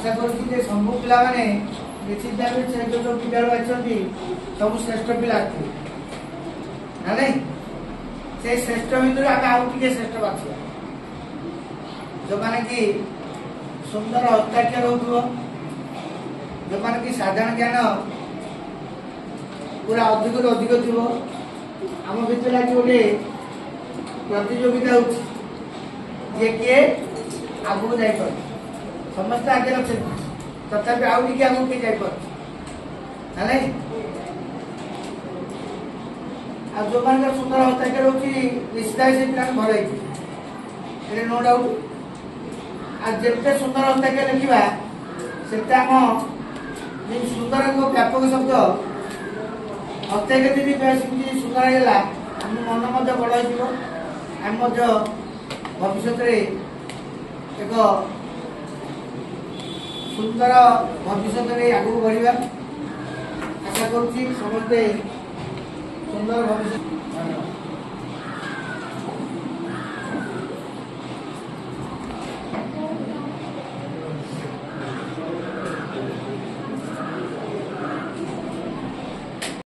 आशा करुँचे सब पिला माने निश्चित भाव से जो विद्यालय अच्छी सब श्रेष्ठ पिला ना नहीं से श्रेष्ठ भितर आम टे श्रेष्ठ बाछा जो मैंने कि सुंदर हस्ताक्षर हो जो मैंने कि साधारण ज्ञान पूरा अधिक रु अधिक थी आम भर आज गोटे प्रतियोगिता हो किए आगू जापर समस्त आगे अच्छे तथापि आउ टे आगू किए जापर नहीं आ जो मान सुंदर हस्ताक्षर हो निश्चित से पिला भर नो डाउट आ जिते सुंदर हस्ताक्षर लिखा से आम सुंदर व्यापक शब्द हस्ताक्षर भी सुंदर है आम मन बड़ आम भविष्य एक सुंदर भविष्य आगू बढ़ा आशा करुँच समस्ते सुंदर भविष्य।